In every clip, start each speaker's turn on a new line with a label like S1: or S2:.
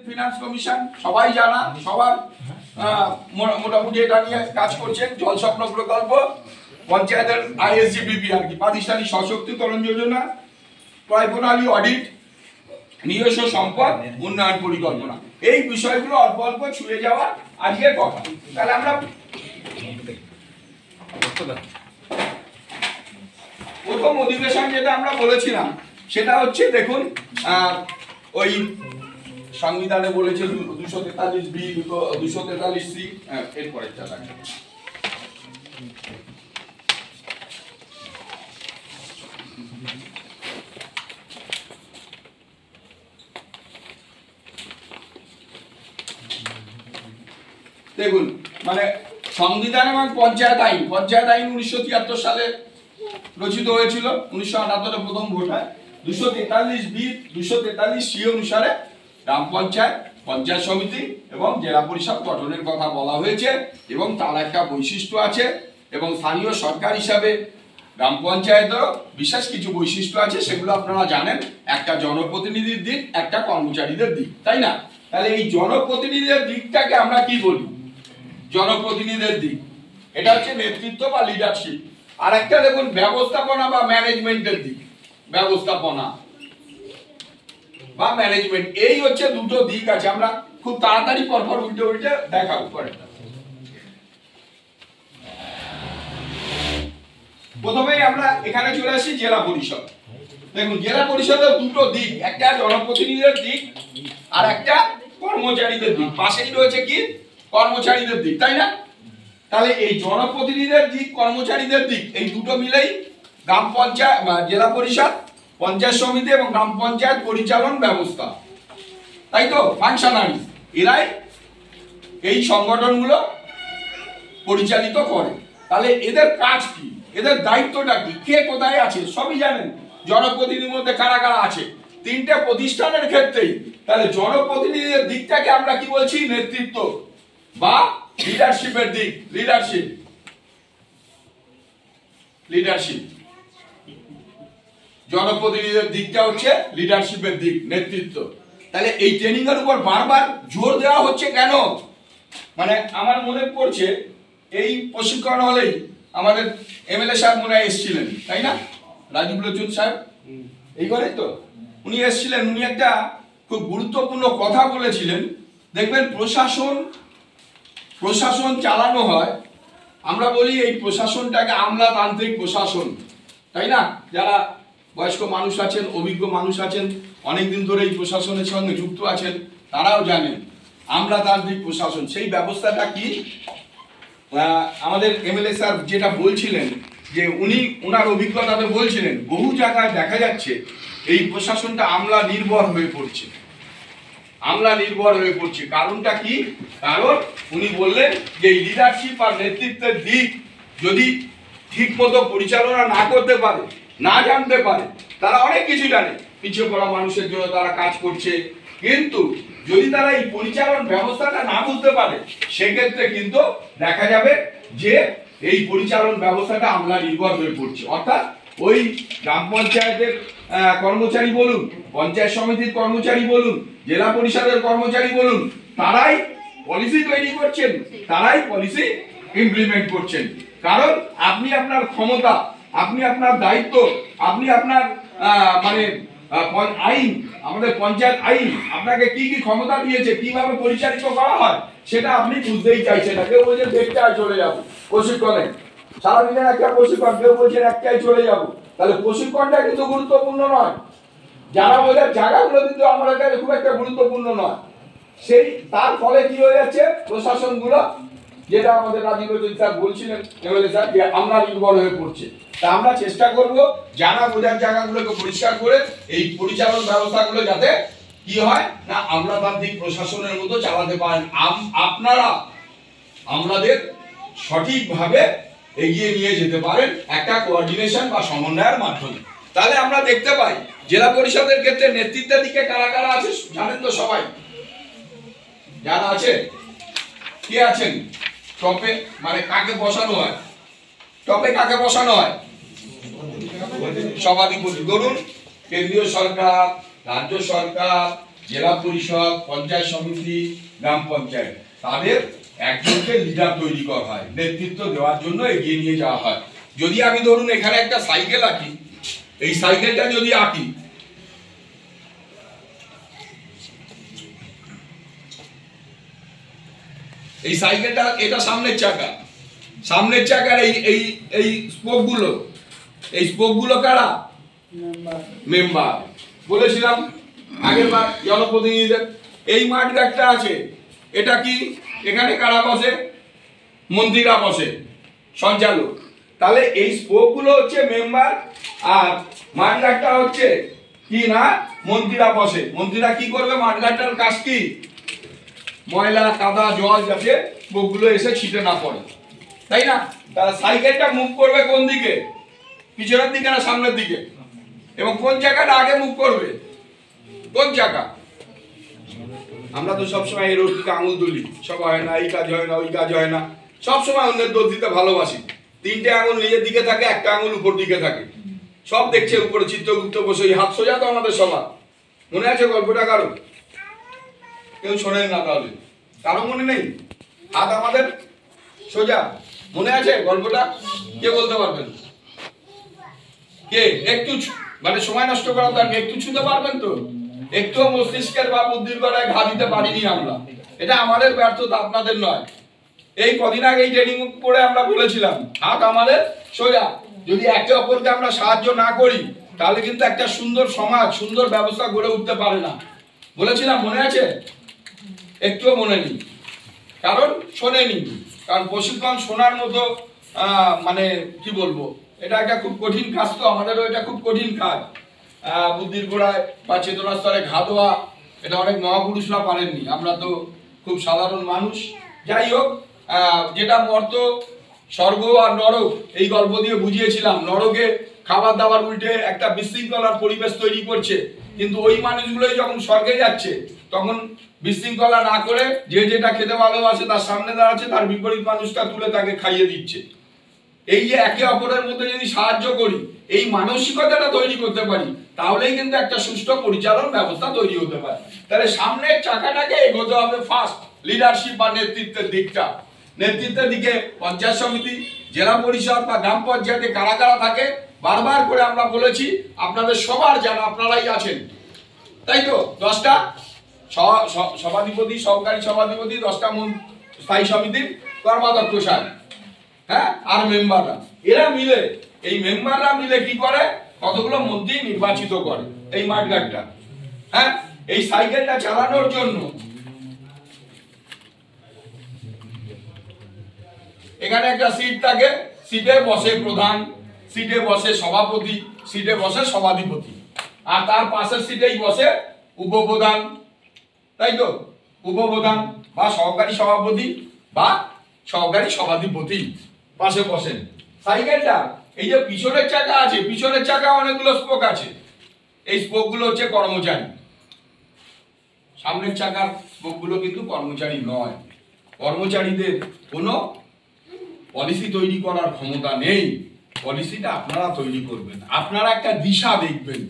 S1: Finance commission সবাই জানা, সবার মোটামুটি এটা নিয়ে কাজ করছেন। জল স্বপ্ন প্রকল্প, পঞ্চায়েতের আইএসজিবিপি আর কি, প্রাতিষ্ঠানিক সশক্তিকরণ যোজনা, ক্রয় প্রণালী অডিট, নিজস্ব সম্পদ উন্নয়ন পরিকল্পনা, এই বিষয়গুলো অল্প অল্প ছুঁয়ে যাওয়া আজকের কথা। তাহলে আমরা প্রথম অধিবেশন যেটা আমরা বলেছিলাম সেটা হচ্ছে, দেখুন ওই সংবিধানে বলেছে 243B 243C এরপরে দেখুন, মানে সংবিধান এবং পঞ্চায়েত আইন 1973 সালে রচিত হয়েছিল। 1978 প্রথম ভোট হয়। 243B 243C অনুসারে গ্রাম পঞ্চায়েত, পঞ্চায়েত সমিতি এবং জেলা পরিষদ গঠনের কথা বলা হয়েছে এবং তার একটা বৈশিষ্ট্য আছে। এবং স্থানীয় সরকার হিসাবে গ্রাম পঞ্চায়েতেরও বিশেষ কিছু বৈশিষ্ট্য আছে, সেগুলো আপনারা জানেন। একটা জনপ্রতিনিধির দিক, একটা কর্মচারীদের দিক, তাই না? তাহলে এই জনপ্রতিনিধিদের দিকটাকে আমরা কি বলি? জনপ্রতিনিধিদের দিক, এটা হচ্ছে নেতৃত্ব বা লিডারশিপ। আর একটা দেখুন ব্যবস্থাপনা বা ম্যানেজমেন্টের দিক, ব্যবস্থাপনা বা ম্যানেজমেন্ট, এই হচ্ছে দুটো দিক আছে। আমরা খুব তাড়াতাড়ি পরপর উল্টে উল্টে দেখাবো পরেরটা। প্রথমেই আমরা এখানে চলে আসি জেলা পরিষদ। দেখুন, জেলা পরিষদের দুটো দিক, একটা জনপ্রতিনিধিদের দিক আর একটা কর্মচারীদের দিক। পাশেই রয়েছে কি? কর্মচারীদের দিক, তাই না? তাহলে এই জনপ্রতিনিধিদের দিক, কর্মচারীদের দিক, এই দুটো মিলেই গ্রাম পঞ্চায়েত, জেলা পরিষদ, পঞ্চায়েত সমিতি এবং গ্রাম পঞ্চায়েত পরিচালন ব্যবস্থা, তাই তো? ফাংশনারি, এরাই এই সংগঠনগুলো পরিচালিত করে। তাহলে এদের কাজ কি, এদের দায়িত্বটা কি, কে কোথায় আছে সবই জানেন। জনপ্রতিনিধির মধ্যে কারা কারা আছে? তিনটে প্রতিষ্ঠানের ক্ষেত্রেই। তাহলে জনপ্রতিনিধিদের দিকটাকে আমরা কি বলছি? নেতৃত্ব বা লিডারশিপের দিক। লিডারশিপ জনপ্রতিনিধিদের দিকটা হচ্ছে লিডারশিপের দিক, নেতৃত্ব। তাহলে এই ট্রেনিং এর উপর বারবার জোর দেওয়া হচ্ছে কেন? মানে আমার মনে পড়ছে এই প্রশিক্ষণ হলেই আমাদের এমএলএ সাহেব মনে হয় এসেছিলেন, তাই না? রাজীব লোচন সাহেব, এই করে তো উনি এসেছিলেন। উনি একটা খুব গুরুত্বপূর্ণ কথা বলেছিলেন। দেখবেন, প্রশাসন চালানো হয়, আমরা বলি এই প্রশাসনটাকে আমলাতান্ত্রিক প্রশাসন, তাই না? যারা বয়স্ক মানুষ আছেন, অভিজ্ঞ মানুষ আছেন, অনেকদিন ধরে এই প্রশাসনের সঙ্গে যুক্ত আছেন, তারাও জানেন আমলাতান্ত্রিক প্রশাসন সেই ব্যবস্থাটা কি। আমাদের এমএলএ স্যার যেটা বলছিলেন, যে উনি ওনার অভিজ্ঞতাতে বলছিলেন, বহু জায়গায় দেখা যাচ্ছে এই প্রশাসনটা আমলা নির্ভর হয়ে পড়ছে। কারণটা কি? কারণ উনি বললেন যে এই লিডারশিপ আর নেতৃত্বের দিক যদি ঠিক মতো পরিচালনা না করতে পারে, না জানতে পারে, তারা অনেক কিছু জানে, পিছিয়ে পড়া মানুষের জন্য তারা কাজ করছে, কিন্তু যদি তারা এই পরিচালন ব্যবস্থাটা না বুঝতে পারে, সেক্ষেত্রে কিন্তু দেখা যাবে যে এই পরিচালন ব্যবস্থাটা আমলা নির্ভর হয়ে পড়ছে। অর্থাৎ ওই গ্রাম পঞ্চায়েতের কর্মচারী বলুন, পঞ্চায়েত সমিতির কর্মচারী বলুন, জেলা পরিষদের কর্মচারী বলুন, তারাই পলিসি তৈরি করছেন, তারাই পলিসি ইমপ্লিমেন্ট করছেন। কারণ আপনি আপনার ক্ষমতা, আপনি আপনার দায়িত্ব, আপনি আপনার মানে আইন, আমাদের পঞ্চায়েত আইন আপনাকে কি কি ক্ষমতা দিয়েছে, কিভাবে পরিচালিত করা হয়, সেটা আপনি বুঝতেই চাইছেন না। কেউ বলছেন দেখতে চলে যাবো প্রশিক্ষণে, সারাদিনের একটা প্রশিক্ষণ, কেউ বলছেন একটাই চলে যাবো। তাহলে প্রশিক্ষণটা কিন্তু গুরুত্বপূর্ণ নয়, যারা বোঝার জায়গাগুলো কিন্তু আমাদের কাছে খুব একটা গুরুত্বপূর্ণ নয়। সেই তার ফলে কি হয়ে যাচ্ছে, প্রশাসনগুলো, যেটা আমাদের রাজীব লোচন স্যার বলছিলেন, এমএলএ স্যার, যে আমরা নির্ভর হয়ে পড়ছে। তা আমরা চেষ্টা করব জানা বোঝার জায়গাগুলোকে পরিষ্কার করে এই পরিচালন ব্যবস্থাগুলো যাতে কি হয় না, আমলাতান্ত্রিক প্রশাসনের মতো চালাতে পারেন, আপনারা আমাদের সঠিকভাবে এগিয়ে নিয়ে যেতে পারেন একটা কোঅর্ডিনেশন বা সমন্বয়ের মাধ্যমে। তাহলে আমরা দেখতে পাই জেলা পরিষদের ক্ষেত্রে নেতৃত্বের দিকে কারা কারা আছে জানেন তো সবাই? জানা আছে? কে আছেন টপে? মানে কাকে বসানো হয় টপে? কাকে বসানো হয়? সভাধিপতি। ধরুন কেন্দ্রীয় সরকার, রাজ্য সরকার, জেলা পরিষদ, পঞ্চায়েত সমিতি, গ্রাম পঞ্চায়েত, তাদের একজনকে লিডার তৈরি করা হয়, নেতৃত্ব দেওয়ার জন্য এগিয়ে নিয়ে যাওয়া হয়। যদি আমি ধরুন এখানে একটা সাইকেল আঁকি, এই সাইকেলটা যদি আঁকি, এই সাইকেলটা, এটা সামনের চাকা, সামনের চাকার এই স্পোকগুলো কারা? মেম্বার। বলেছিলাম আগের বার জনপ্রতিনিধিদের। এই মাঠঘাটটা আছে, এটা কি? এখানে কারা বসে? মন্ত্রীরা বসে, সঞ্চালক। তাহলে এই স্পোকগুলো হচ্ছে মেম্বার, আর মাঠঘাটটা হচ্ছে কি না? মন্ত্রীরা বসে। মন্ত্রীরা কি করবে? মাঠঘাটটার কাজ কি? ময়লা কাদা জল যাতে স্পোকগুলো এসে ছিটে না পড়ে, তাই না? তাহলে সাইকেলটা মুভ করবে কোন দিকে? পিছনের দিকে না সামনের দিকে? এবং কোন জায়গাটা আগে মুভ করবে? কোন জায়গা? আমরা তো সবসময় এর দিকে আঙুল তুলি, সব হয় না, এই কাজ হয় না, ওই কাজ হয় না, সবসময় অন্যের দোষ দিতে ভালোবাসি। তিনটে আঙুল নিজের দিকে থাকে, একটা আঙুল উপর দিকে থাকে, সব দেখছে উপরে। চিত্রগুপ্ত বসে হাত সোজা তো আমাদের সবার। মনে আছে গল্পটা কারো? কেউ শোনেন না তাহলে? কারো মনে নেই? হাত আমাদের সোজা। মনে আছে গল্পটা? কে বলতে পারবেন? কে একটু মানে সময় নষ্ট করার দরকার, একটু ছুতে পারবেন তো? একটু মস্তিষ্কের বা বুদ্ধির গড়ায় ঘা দিতে পারিনি আমরা। এটা আমাদের ব্যর্থতা, আপনাদের নয়। এই কদিন আগে এই ট্রেনিং করে আমরা বলেছিলাম হাত আমাদের সোজা। যদি একে অপরকে আমরা সাহায্য না করি, তাহলে কিন্তু একটা সুন্দর সমাজ, সুন্দর ব্যবস্থা গড়ে উঠতে পারে না। বলেছিলাম, মনে আছে? একটুও মনে নেই, কারণ শোনেনি। কারণ প্রশিক্ষণ শোনার মতো মানে কি বলবো, এটা একটা খুব কঠিন কাজ। তো আমাদেরও এটা খুব কঠিন কাজ। বুদ্ধির গোড়ায় বা চেতনা স্তরে ঘা দেওয়া, এটা অনেক মহাপুরুষরা পারেননি, আমরা তো খুব সাধারণ মানুষ। যাই হোক, যেটা মর্ত, স্বর্গ আর নরক, এই গল্প দিয়ে বুঝিয়েছিলাম। নরকে খাবার দাবার উল্টে একটা বিশৃঙ্খলার পরিবেশ তৈরি করছে, কিন্তু ওই মানুষগুলোই যখন স্বর্গে যাচ্ছে, তখন বিশৃঙ্খলা না করে যে যেটা খেতে ভালোবাসে তার সামনে দাঁড়াচ্ছে, তার বিপরীত মানুষটা তুলে তাকে খাইয়ে দিচ্ছে। এই যে একে অপরের মধ্যে যদি সাহায্য করি, এই মানসিকতাটা তৈরি করতে পারি, তাহলেই কিন্তু একটা সুষ্ঠু পরিচালন ব্যবস্থা তৈরি হতে পারে। তাহলে সামনের চাকাটাকে এগোতে হবে ফার্স্ট, লিডারশিপ বা নেতৃত্বের দিকটা। নেতৃত্বের দিকে পঞ্চায়েত সমিতি, জেলা পরিষদ বা গ্রাম পঞ্চায়েতে কারা কারা থাকে, বারবার করে আমরা বলেছি, আপনাদের সবার জানা, আপনারাই আছেন, তাই তো? 10টা সভাধিপতি, সহকারী সভাধিপতি, 10টা স্থায়ী সমিতির কর্মাধ্যক্ষ সাহেব, হ্যাঁ, আর মেম্বাররা। এরা মিলে, এই মেম্বাররা মিলে কি করে? কতগুলো মন্ত্রী নির্বাচিত করে এই মাঠঘাটটা। হ্যাঁ, এই সাইকেলটা চালানোর জন্য এখানে একটা সিট থাকে, সিটে বসে প্রধান, সিটে বসে সভাপতি, সিটে বসে সভাধিপতি, আর তার পাশের সিটেই বসে উপপ্রধান, তাই তো? উপপ্রধান বা সহকারী সভাপতি বা সহকারী সভাধিপতি পাশে বসেন। সাইকেলটা, এই যে পিছনের চাকা আছে, পিছনের চাকা অনেকগুলো স্পোক আছে, এই স্পোকগুলো হচ্ছে কর্মচারী। সামনের চাকার স্পোকগুলো কিন্তু কর্মচারী নয়। কর্মচারীদের কোনো পলিসি তৈরি করার ক্ষমতা নেই। পলিসিটা আপনারা তৈরি করবেন। আপনারা একটা দিশা দেখবেন,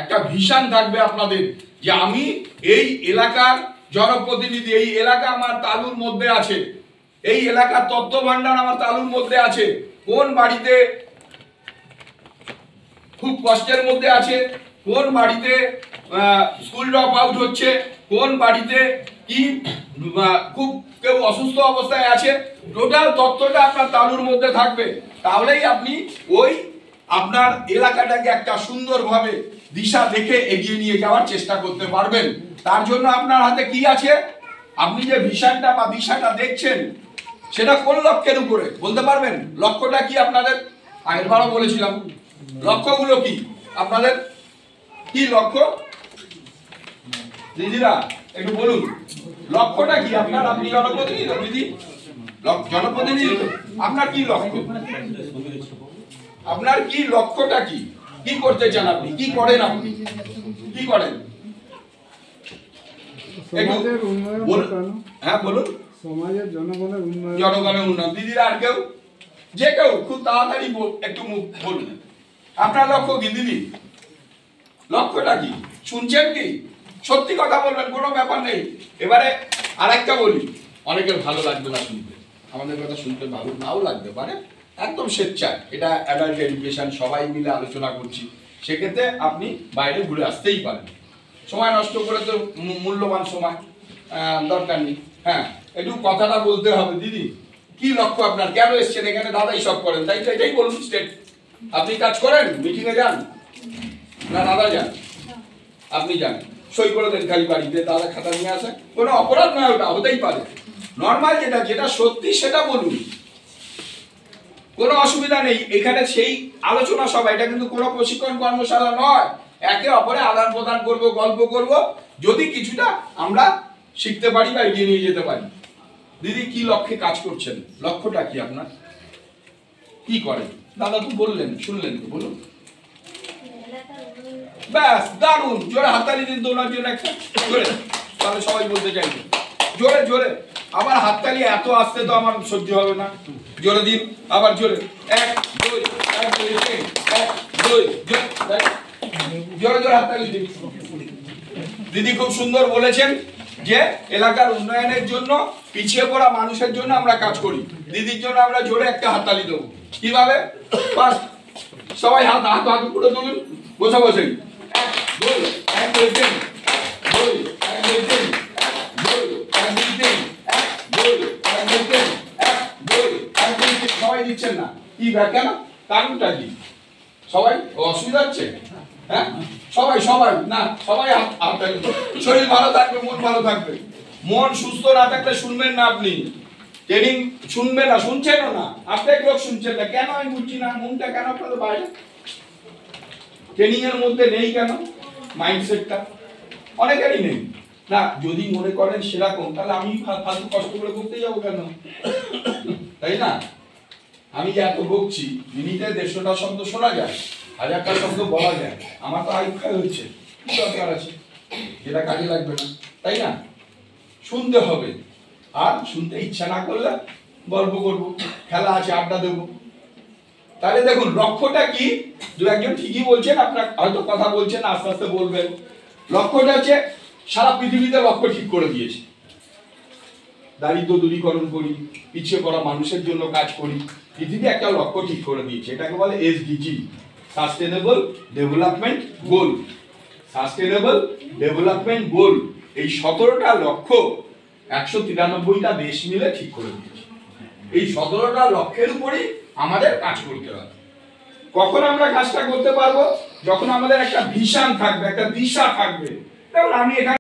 S1: একটা ভিশন থাকবে আপনাদের, যে আমি এই এলাকার জনপ্রতিনিধি, এই এলাকা আমার তালুর মধ্যে আছে, এই এলাকার তত্ত্ব ভান্ডার আমার তালুর মধ্যে আছে। কোন বাড়িতে খুব কষ্টের মধ্যে আছে, কোন বাড়িতে স্কুল ড্রপ আউট হচ্ছে, কোন বাড়িতে কি খুব কেউ অসুস্থ অবস্থায় আছে, টোটাল তথ্যটা আপনার তালুর মধ্যে থাকবে। তাহলেই আপনি ওই আপনার এলাকাটাকে একটা সুন্দরভাবে দিশা দেখে এগিয়ে নিয়ে যাওয়ার চেষ্টা করতে পারবেন। তার জন্য আপনার হাতে কি আছে? আপনি যে ভিশনটা বা দিশাটা দেখছেন, সেটা কোন লক্ষ্যের উপরে বলতে পারবেন? লক্ষ্যটা কি আপনাদের? আগেরবারও বলেছিলাম, লক্ষ্যগুলো কি আপনাদের? কি লক্ষ্য দিদিরা একটু বলুন, লক্ষ্যটা কি আপনার? আপনি জনপ্রতিনিধি, দিদি জনপ্রতিনিধি, আপনার কি লক্ষ্য? আপনার কি লক্ষ্যটা? কি কি করতে চান আপনি? কি করেন আপনি? কি করেন? হ্যাঁ বলুন।
S2: সমাজের জনগণের উন্নয়ন।
S1: জনগণের উন্নয়ন। দিদিরা আর কেউ? যে কেউ খুব তাড়াতাড়ি একটু মুখ বলুন, আপনার লক্ষ্য কি দিদি? লক্ষ্যটা কি? শুনছেন কি? সত্যি কথা বলবেন, কোনো ব্যাপার নেই। এবারে আরেকটা বলি, অনেকের ভালো লাগবে না শুনতে, আমাদের কথা শুনতে ভালো নাও লাগতে পারে, একদম স্বেচ্ছায়, এটা অ্যাডাল্ট এডুকেশন, সবাই মিলে আলোচনা করছি, সেক্ষেত্রে আপনি বাইরে ঘুরে আসতেই পারেন। সময় নষ্ট করে তো মূল্যবান সময় দরকার নেই। হ্যাঁ, একটু কথাটা বলতে হবে। দিদি, কি লক্ষ্য আপনার, কেন এসছেন এখানে? দাদাই সব করেন, তাই তো, এটাই বলুন স্টেট। আপনি কাজ করেন, মিটিংয়ে যান না দাদা যান? আপনি যান, সই করে দেন খালি বাড়িতে, দাদা খাতা নিয়ে আসে, কোনো অপরাধ নয়, ওটা হতেই পারে। নর্মাল যেটা যেটা সত্যি সেটা বলুন, কোনো অসুবিধা নেই। এখানে সেই আলোচনা সভা, এটা কিন্তু কোনো প্রশিক্ষণ কর্মশালা নয়। একে অপরে আদান প্রদান করব, গল্প করব, যদি কিছুটা আমরা শিখতে পারি বা এগিয়ে নিয়ে যেতে পারি। দিদি, কি লক্ষ্যে কাজ করছেন? লক্ষ্যটা কি আপনার? কি করেন? দাদা তো বললেন, শুনলেন তো, বলুন। ব্যাস, দারুণ, জোরে হাততালি দিন তো ওনার জন্য একটা, জোরে, তাহলে সবাই বলতে চাইবে, জোরে জোরে। আবার হাততালি এত আসতে তো আমার সহ্য হবে না, জোরে দিন, আবার জোরে, 1 2 1 2 3 1 2 জোরে জোরে হাততালি দিন। দিদি খুব সুন্দর বলেছেন যে এলাকার উন্নয়নের জন্য, পিছিয়ে পড়া মানুষের জন্য আমরা কাজ করি। দিদির জন্য আমরা জোরে একটা হাততালি দেবো। কিভাবে? ফার্স্ট সবাই হাত হাত হাত উপরে তুলুন, বসে বসে, 1 2 1 2 3 2 1 2 3 2 1 2 3 1 2 1 2 3 1 2 1 2 3। সবাই দিচ্ছেন না, কি কেন? কারণটা কি? সবাই অসুবিধা হচ্ছে? হ্যাঁ, সবাই সবাই না, সবাই হাত, শরীর ভালো থাকবে, মন ভালো থাকবে। মন সুস্থ না থাকলে শুনবেন না আপনি, ট্রেনিং শুনবেন না, শুনছেনও না, আপনাকে লোক শুনছেন না কেন আমি বুঝছি না। মনটা কেন আপনাদের বাইরে, ট্রেনিং এর মধ্যে নেই কেন? মাইন্ডসেটটা অনেকেরই নেই না। যদি মনে করেন সেরকম, তাহলে আমি ফালতু কষ্ট করে করতে যাবো কেন? তাই না? আমি যে এত বকছি, মিনিটে 150টা শব্দ শোনা যায়, 1000টা শব্দ বলা যায়, আমার তো আইক্ষায় হচ্ছে, কি দরকার আছে যেটা কাজে লাগবে না, তাই না? শুনতে হবে, আর শুনতে ইচ্ছা না করলে গল্প করব, খেলা আছে, আড্ডা দেবো। তাহলে দেখুন লক্ষ্যটা কি। দু একজন ঠিকই বলছেন, আপনার হয়তো কথা বলছেন, আস্তে আস্তে বলবেন। লক্ষ্যটা হচ্ছে, সারা পৃথিবীতে লক্ষ্য ঠিক করে দিয়েছে, দারিদ্র দূরীকরণ করি, পিছিয়ে পড়া মানুষের জন্য কাজ করি। পৃথিবী একটা লক্ষ্য ঠিক করে দিয়েছে, এটাকে বলে SDG, sustainable development goal. Sustainable development goal, এই 17টা লক্ষ্য 193টা দেশ মিলে ঠিক করে দিয়েছে। এই 17টা লক্ষ্যের উপরই আমাদের কাজ করতে হবে। কখন আমরা কাজটা করতে পারবো? যখন আমাদের একটা ভিশন থাকবে, একটা দিশা থাকবে। যেমন আমি এখানে